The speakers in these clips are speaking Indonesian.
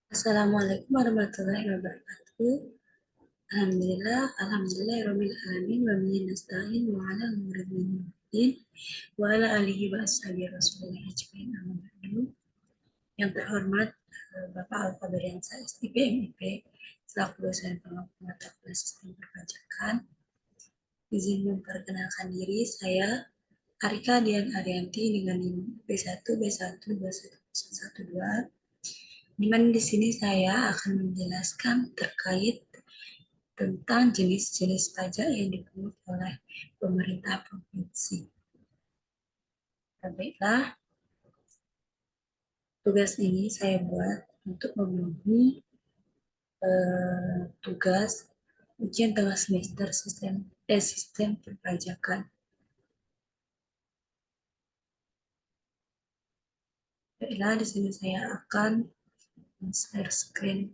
Assalamualaikum warahmatullahi wabarakatuh. Alhamdulillah, alamin wa bihi nasta'in wa ala umuri din wa ala alihi wa ashabihi rasulillah ajmain amma ba'du. Yang terhormat Bapak Al-Fadriansa SIP MIP selaku dosen pengampu mata kuliah sistem perpajakan. Izin memperkenalkan diri, saya Arika Dian Arianti dengan NIM B1 B1 2112. Di mana di sini saya akan menjelaskan terkait tentang jenis-jenis pajak yang dipungut oleh pemerintah provinsi. Baiklah, tugas ini saya buat untuk memenuhi tugas ujian tengah semester sistem perpajakan. Baiklah, di sini saya akan share screen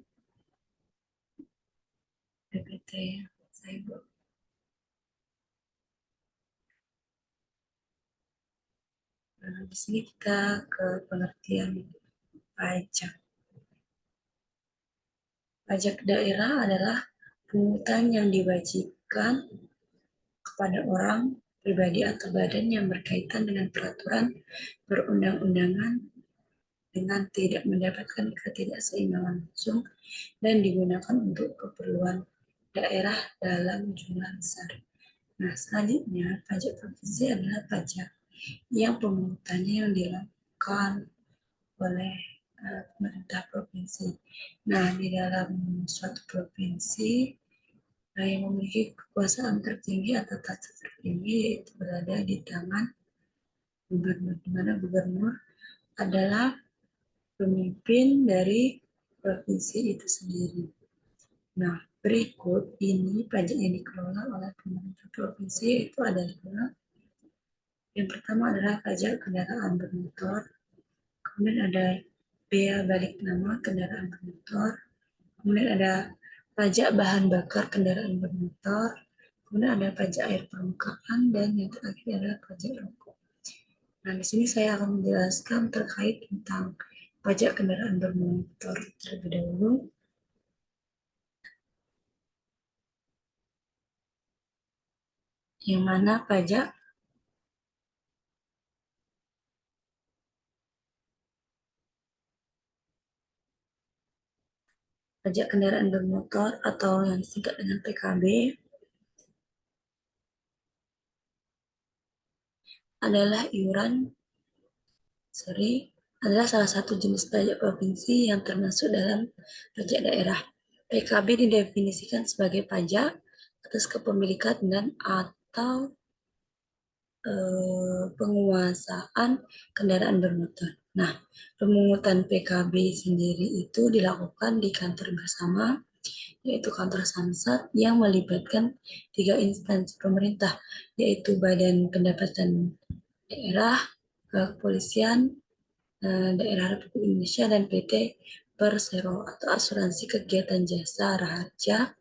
PPT yang saya buat. Nah, di sini kita ke pengertian pajak. Pajak daerah adalah pungutan yang diwajibkan kepada orang, pribadi atau badan yang berkaitan dengan peraturan perundang-undangan dengan tidak mendapatkan ketidakseimbangan langsung dan digunakan untuk keperluan daerah dalam jumlah besar. Nah, selanjutnya pajak provinsi adalah pajak yang pemungutannya yang dilakukan oleh pemerintah provinsi. Nah, di dalam suatu provinsi yang memiliki kekuasaan tertinggi atau tata tertinggi yaitu berada di tangan gubernur, di mana gubernur adalah pemimpin dari provinsi itu sendiri. Nah, berikut ini pajak yang dikelola oleh pemerintah provinsi itu adalah yang pertama adalah pajak kendaraan bermotor, kemudian ada bea balik nama kendaraan bermotor, kemudian ada pajak bahan bakar kendaraan bermotor, kemudian ada pajak air permukaan, dan yang terakhir adalah pajak rokok. Nah, di sini saya akan menjelaskan terkait tentang pajak kendaraan bermotor terlebih dahulu. Yang mana pajak kendaraan bermotor atau yang disingkat dengan PKB adalah adalah salah satu jenis pajak provinsi yang termasuk dalam pajak daerah. PKB didefinisikan sebagai pajak atas kepemilikan dan atau penguasaan kendaraan bermotor. Nah, pemungutan PKB sendiri itu dilakukan di kantor bersama, yaitu kantor Samsat yang melibatkan 3 instansi pemerintah, yaitu Badan Pendapatan Daerah, Kepolisian Daerah Republik Indonesia, dan PT Persero atau Asuransi Kegiatan Jasa Raharja.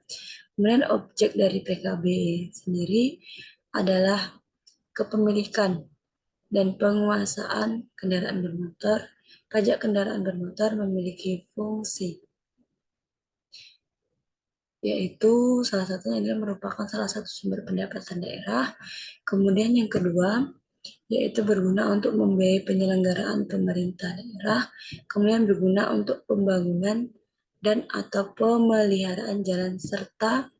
Kemudian objek dari PKB sendiri adalah kepemilikan dan penguasaan kendaraan bermotor. Pajak kendaraan bermotor memiliki fungsi, yaitu salah satunya adalah merupakan salah satu sumber pendapatan daerah. Kemudian yang kedua, yaitu berguna untuk membiayai penyelenggaraan pemerintah daerah, kemudian berguna untuk pembangunan dan atau pemeliharaan jalan serta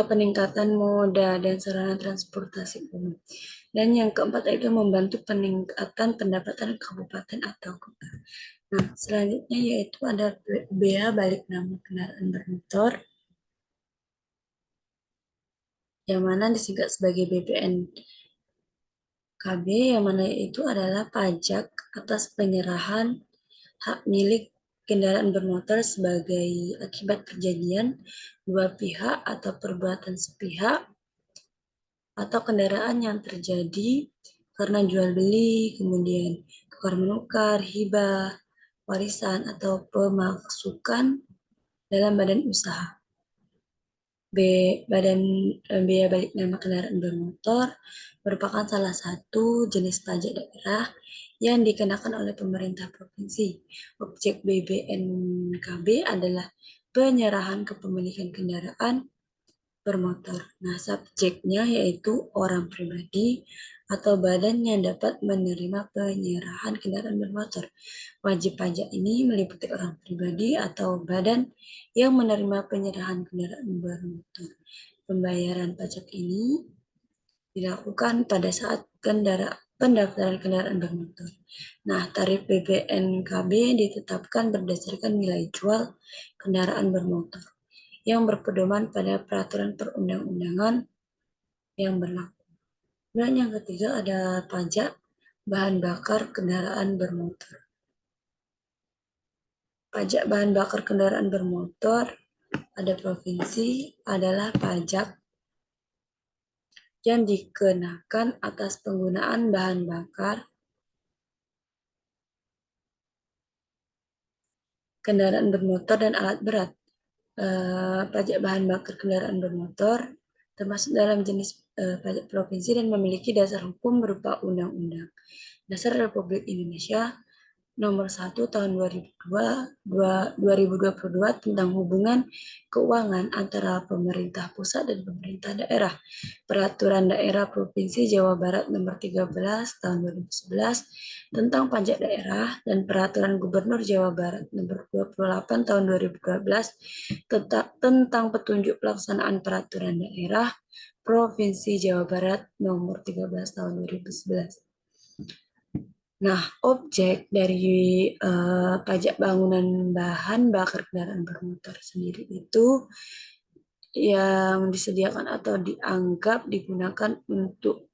peningkatan moda dan sarana transportasi umum. Dan yang keempat itu membantu peningkatan pendapatan kabupaten atau kota. Nah, selanjutnya yaitu ada bea balik nama kendaraan bermotor, yang mana disingkat sebagai BPNKB, yang mana itu adalah pajak atas penyerahan hak milik kendaraan bermotor sebagai akibat perjanjian dua pihak atau perbuatan sepihak atau kendaraan yang terjadi karena jual beli, kemudian tukar menukar, hibah, warisan, atau pemasukan dalam badan usaha. B. Biaya balik nama kendaraan bermotor merupakan salah satu jenis pajak daerah yang dikenakan oleh pemerintah provinsi. Objek BBNKB adalah penyerahan kepemilikan kendaraan bermotor. Nah, subjeknya yaitu orang pribadi atau badan yang dapat menerima penyerahan kendaraan bermotor. Wajib pajak ini meliputi orang pribadi atau badan yang menerima penyerahan kendaraan bermotor. Pembayaran pajak ini dilakukan pada saat pendaftaran kendaraan bermotor. Nah, tarif BPNKB ditetapkan berdasarkan nilai jual kendaraan bermotor yang berpedoman pada peraturan perundang-undangan yang berlaku. Dan yang ketiga ada pajak bahan bakar kendaraan bermotor. Pajak bahan bakar kendaraan bermotor ada provinsi adalah pajak yang dikenakan atas penggunaan bahan bakar kendaraan bermotor dan alat berat. Pajak bahan bakar kendaraan bermotor termasuk dalam jenis pajak provinsi dan memiliki dasar hukum berupa Undang-Undang Dasar Republik Indonesia Nomor 1 Tahun 2022 tentang hubungan keuangan antara pemerintah pusat dan pemerintah daerah. Peraturan Daerah Provinsi Jawa Barat Nomor 13 Tahun 2011 tentang pajak daerah dan Peraturan Gubernur Jawa Barat Nomor 28 Tahun 2012 tentang petunjuk pelaksanaan peraturan daerah Provinsi Jawa Barat Nomor 13 Tahun 2011. Nah, objek dari pajak bangunan bahan bakar kendaraan bermotor sendiri itu yang disediakan atau dianggap digunakan untuk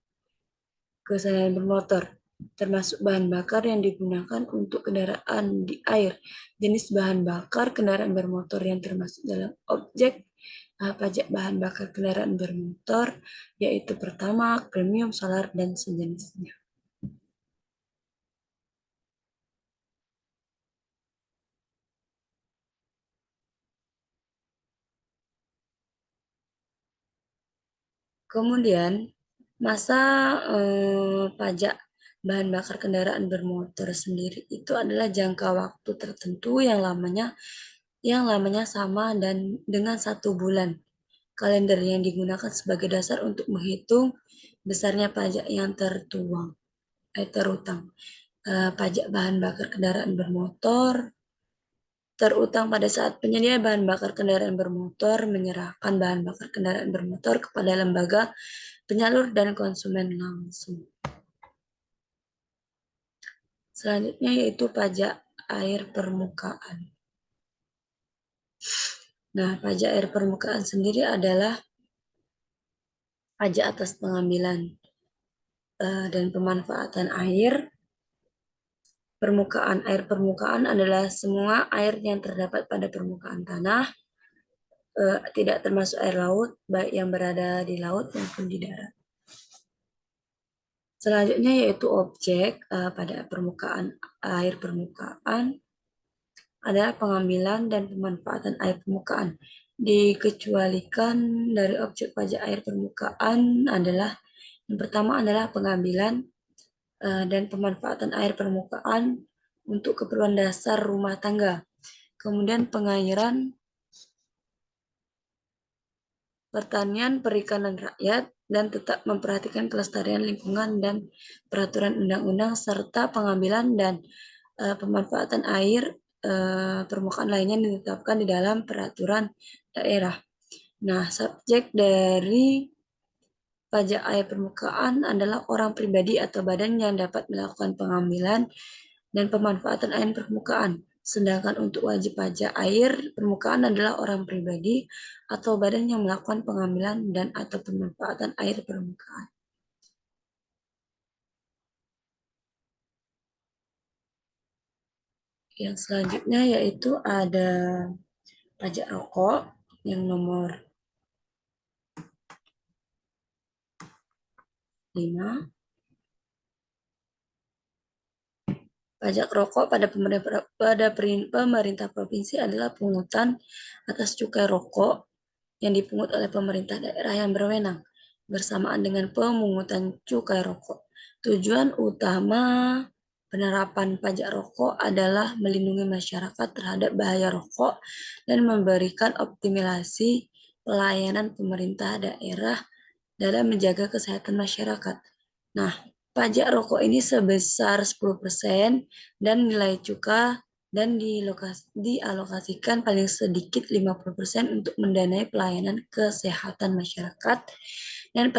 keseharian bermotor, termasuk bahan bakar yang digunakan untuk kendaraan di air. Jenis bahan bakar kendaraan bermotor yang termasuk dalam objek pajak bahan bakar kendaraan bermotor, yaitu pertama, premium, solar, dan sejenisnya. Kemudian, masa pajak bahan bakar kendaraan bermotor sendiri itu adalah jangka waktu tertentu yang lamanya sama dan dengan 1 bulan kalender yang digunakan sebagai dasar untuk menghitung besarnya pajak yang terutang. Pajak bahan bakar kendaraan bermotor terutang pada saat penyedia bahan bakar kendaraan bermotor menyerahkan bahan bakar kendaraan bermotor kepada lembaga penyalur dan konsumen langsung. Selanjutnya yaitu pajak air permukaan. Nah, pajak air permukaan sendiri adalah pajak atas pengambilan dan pemanfaatan air permukaan. Air permukaan adalah semua air yang terdapat pada permukaan tanah, tidak termasuk air laut, baik yang berada di laut maupun di darat. Selanjutnya yaitu objek pada air permukaan adalah pengambilan dan pemanfaatan air permukaan. Dikecualikan dari objek pajak air permukaan adalah yang pertama adalah pengambilan dan pemanfaatan air permukaan untuk keperluan dasar rumah tangga. Kemudian pengairan, pertanian, perikanan rakyat, dan tetap memperhatikan kelestarian lingkungan dan peraturan undang-undang serta pengambilan dan pemanfaatan air permukaan lainnya ditetapkan di dalam peraturan daerah. Nah, subjek dari pajak air permukaan adalah orang pribadi atau badan yang dapat melakukan pengambilan dan pemanfaatan air permukaan. Sedangkan untuk wajib pajak air permukaan adalah orang pribadi atau badan yang melakukan pengambilan dan atau pemanfaatan air permukaan. Yang selanjutnya yaitu ada pajak rokok yang nomor 5. Pajak rokok pemerintah provinsi adalah pungutan atas cukai rokok yang dipungut oleh pemerintah daerah yang berwenang bersamaan dengan pemungutan cukai rokok. Tujuan utama penerapan pajak rokok adalah melindungi masyarakat terhadap bahaya rokok dan memberikan optimalisasi pelayanan pemerintah daerah dalam menjaga kesehatan masyarakat. Nah, pajak rokok ini sebesar 10% dan nilai cukai dan dialokasikan paling sedikit 50% untuk mendanai pelayanan kesehatan masyarakat dan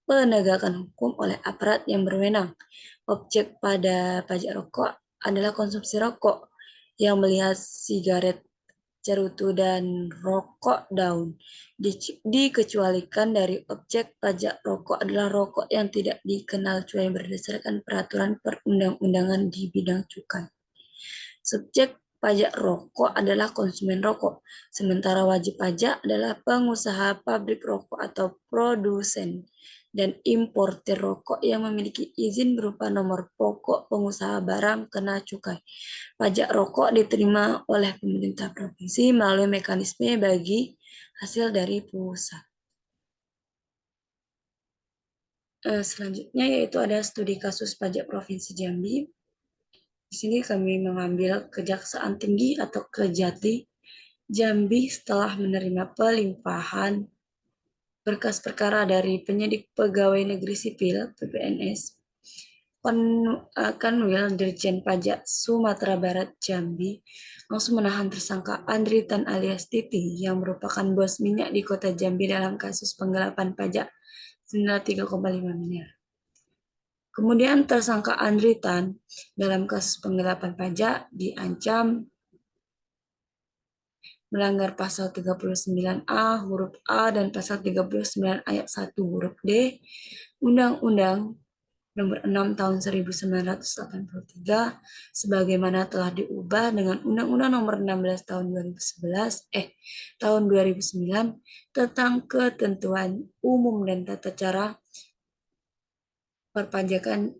penegakan hukum oleh aparat yang berwenang. Objek pada pajak rokok adalah konsumsi rokok yang melihat sigaret, cerutu, dan rokok daun. Dikecualikan dari objek pajak rokok adalah rokok yang tidak dikenal cukai berdasarkan peraturan perundang-undangan di bidang cukai. Subjek pajak rokok adalah konsumen rokok, sementara wajib pajak adalah pengusaha pabrik rokok atau produsen dan importir rokok yang memiliki izin berupa nomor pokok pengusaha barang kena cukai. Pajak rokok diterima oleh pemerintah provinsi melalui mekanisme bagi hasil dari pusat. Selanjutnya yaitu ada studi kasus pajak Provinsi Jambi. Di sini kami mengambil Kejaksaan Tinggi atau Kejati Jambi setelah menerima pelimpahan berkas perkara dari penyidik pegawai negeri sipil (PPNS) Kanwil Dirjen Pajak Sumatera Barat Jambi langsung menahan tersangka Andritan alias Titi yang merupakan bos minyak di kota Jambi dalam kasus penggelapan pajak senilai 3,5 miliar. Kemudian tersangka Andritan dalam kasus penggelapan pajak diancam melanggar pasal 39A huruf A dan pasal 39 ayat 1 huruf D Undang-Undang Nomor 6 Tahun 1983 sebagaimana telah diubah dengan Undang-Undang Nomor 16 Tahun 2009 tentang ketentuan umum dan tata cara perpajakan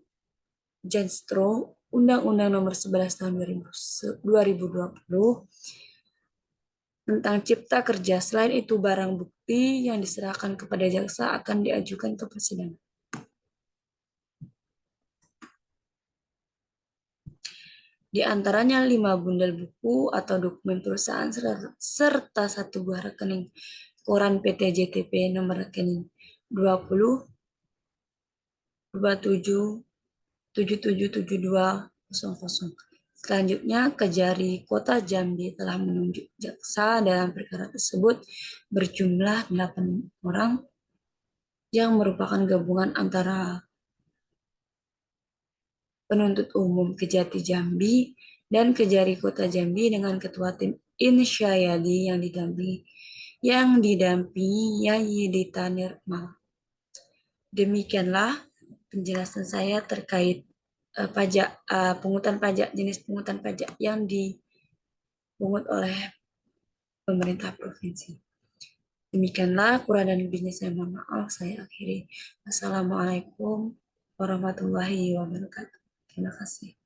Janstro, Undang-Undang Nomor 11 Tahun 2020 tentang Cipta Kerja. Selain itu, barang bukti yang diserahkan kepada jaksa akan diajukan ke persidangan. Di antaranya 5 bundel buku atau dokumen perusahaan serta 1 buah rekening koran PT JTP nomor rekening 20 27 777200. Selanjutnya, Kejari Kota Jambi telah menunjuk jaksa dalam perkara tersebut berjumlah 8 orang yang merupakan gabungan antara penuntut umum Kejati Jambi dan Kejari Kota Jambi dengan Ketua Tim Insyayadi yang didampingi Yayi Dita Nirmal. Demikianlah penjelasan saya terkait jenis pungutan pajak yang dipungut oleh pemerintah provinsi. Demikianlah, kurang dan lebihnya saya mohon maaf, saya akhiri. Assalamualaikum warahmatullahi wabarakatuh. Terima kasih.